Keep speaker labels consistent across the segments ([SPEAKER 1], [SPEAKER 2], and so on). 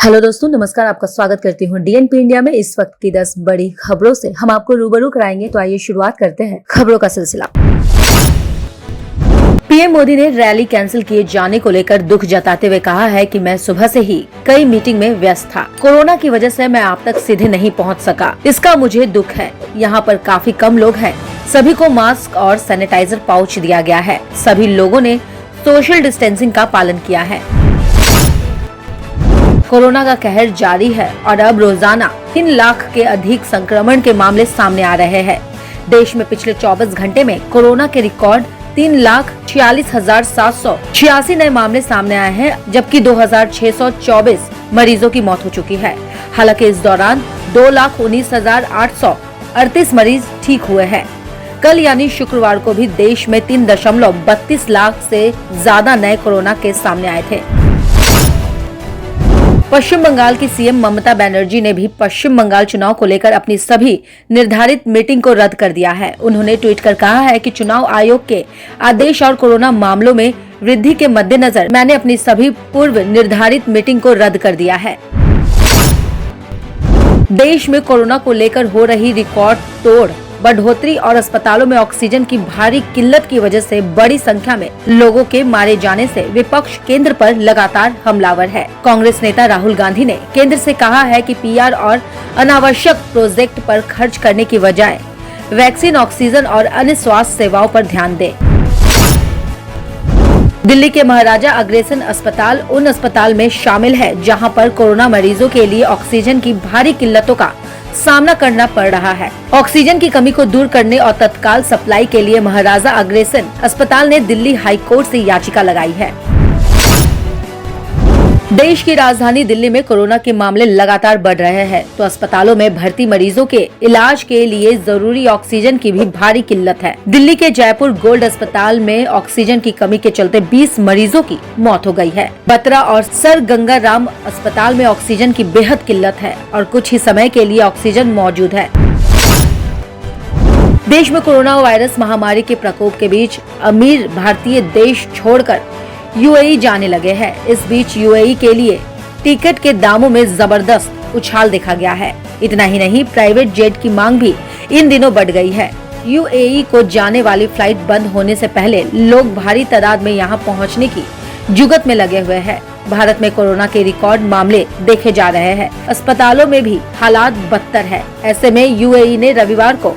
[SPEAKER 1] Hello दोस्तों, नमस्कार। आपका स्वागत करती हूँ डीएनपी इंडिया में। इस वक्त की 10 बड़ी खबरों से हम आपको रूबरू कराएंगे। तो आइए शुरुआत करते हैं खबरों का सिलसिला। पीएम मोदी ने रैली कैंसिल किए जाने को लेकर दुख जताते हुए कहा है कि मैं सुबह से ही कई मीटिंग में व्यस्त था। कोरोना की वजह से मैं आप तक सीधे नहीं पहुंच सका, इसका मुझे दुख है। यहाँ पर काफी कम लोग हैं। सभी को मास्क और सैनिटाइजर पाउच दिया गया है। सभी लोगों ने सोशल डिस्टेंसिंग का पालन किया है। कोरोना का कहर जारी है और अब रोजाना 3 लाख के अधिक संक्रमण के मामले सामने आ रहे हैं। देश में पिछले 24 घंटे में कोरोना के रिकॉर्ड 3,46,786 नए मामले सामने आए हैं, जबकि 2,624 मरीजों की मौत हो चुकी है। हालांकि इस दौरान 2,19,838 मरीज ठीक हुए हैं। कल यानी शुक्रवार को भी देश में 3.32 लाख से ज्यादा नए कोरोना केस सामने आए थे। पश्चिम बंगाल की सीएम ममता बनर्जी ने भी पश्चिम बंगाल चुनाव को लेकर अपनी सभी निर्धारित मीटिंग को रद्द कर दिया है। उन्होंने ट्वीट कर कहा है कि चुनाव आयोग के आदेश और कोरोना मामलों में वृद्धि के मद्देनजर मैंने अपनी सभी पूर्व निर्धारित मीटिंग को रद्द कर दिया है। देश में कोरोना को लेकर हो रही रिकॉर्ड तोड़ बढ़ोतरी और अस्पतालों में ऑक्सीजन की भारी किल्लत की वजह से बड़ी संख्या में लोगों के मारे जाने से विपक्ष केंद्र पर लगातार हमलावर है। कांग्रेस नेता राहुल गांधी ने केंद्र से कहा है कि पीआर और अनावश्यक प्रोजेक्ट पर खर्च करने की बजाय वैक्सीन, ऑक्सीजन और अन्य स्वास्थ्य सेवाओं पर ध्यान दे। दिल्ली के महाराजा अग्रसेन अस्पताल उन अस्पताल में शामिल है जहां पर कोरोना मरीजों के लिए ऑक्सीजन की भारी किल्लतों का सामना करना पड़ रहा है। ऑक्सीजन की कमी को दूर करने और तत्काल सप्लाई के लिए महाराजा अग्रसेन अस्पताल ने दिल्ली हाई कोर्ट से याचिका लगाई है। देश की राजधानी दिल्ली में कोरोना के मामले लगातार बढ़ रहे हैं, तो अस्पतालों में भर्ती मरीजों के इलाज के लिए जरूरी ऑक्सीजन की भी भारी किल्लत है। दिल्ली के जयपुर गोल्ड अस्पताल में ऑक्सीजन की कमी के चलते 20 मरीजों की मौत हो गई है। बत्रा और सर गंगा राम अस्पताल में ऑक्सीजन की बेहद किल्लत है और कुछ ही समय के लिए ऑक्सीजन मौजूद है। देश में कोरोना वायरस महामारी के प्रकोप के बीच अमीर भारतीय देश छोड़कर यूएई जाने लगे हैं। इस बीच यूएई के लिए टिकट के दामों में जबरदस्त उछाल देखा गया है। इतना ही नहीं, प्राइवेट जेट की मांग भी इन दिनों बढ़ गई है। यूएई को जाने वाली फ्लाइट बंद होने से पहले लोग भारी तादाद में यहां पहुंचने की जुगत में लगे हुए हैं। भारत में कोरोना के रिकॉर्ड मामले देखे जा रहे हैं। अस्पतालों में भी हालात बदतर है। ऐसे में यूएई ने रविवार को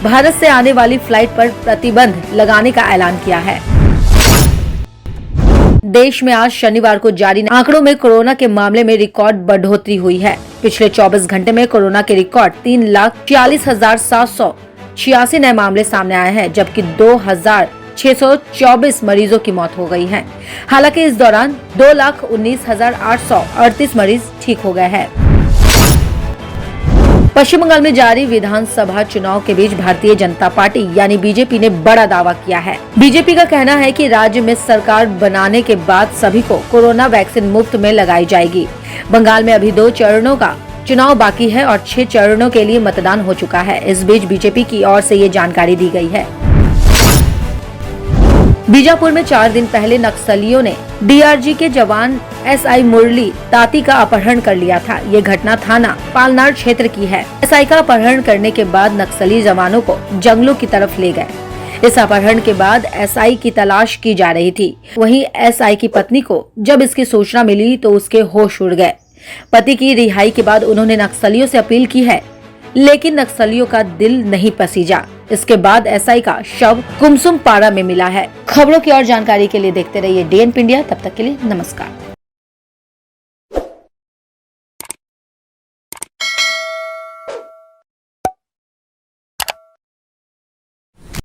[SPEAKER 1] भारत से आने वाली फ्लाइट पर प्रतिबंध लगाने का ऐलान किया है। देश में आज शनिवार को जारी आंकड़ों में कोरोना के मामले में रिकॉर्ड बढ़ोतरी हुई है। पिछले 24 घंटे में कोरोना के रिकॉर्ड 3,46,786 नए मामले सामने आए हैं, जबकि 2,624 मरीजों की मौत हो गई है। हालांकि इस दौरान 2,19,838 मरीज ठीक हो गए हैं। पश्चिम बंगाल में जारी विधानसभा चुनाव के बीच भारतीय जनता पार्टी यानी बीजेपी ने बड़ा दावा किया है। बीजेपी का कहना है कि राज्य में सरकार बनाने के बाद सभी को कोरोना वैक्सीन मुफ्त में लगाई जाएगी। बंगाल में अभी 2 चरणों का चुनाव बाकी है और 6 चरणों के लिए मतदान हो चुका है। इस बीच बीजेपी की ओर से ये जानकारी दी गई है। बीजापुर में 4 दिन पहले नक्सलियों ने डीआरजी के जवान एसआई मुरली ताती का अपहरण कर लिया था। ये घटना थाना पालनार क्षेत्र की है। एसआई का अपहरण करने के बाद नक्सली जवानों को जंगलों की तरफ ले गए। इस अपहरण के बाद एसआई की तलाश की जा रही थी। वहीं एसआई की पत्नी को जब इसकी सूचना मिली तो उसके होश उड़ गए। पति की रिहाई के बाद उन्होंने नक्सलियों से अपील की है, लेकिन नक्सलियों का दिल नहीं पसीजा। इसके बाद एसआई का शव कुमसुम पारा में मिला है। खबरों की और जानकारी के लिए देखते रहिए डीएनपी इंडिया। तब तक के लिए नमस्कार।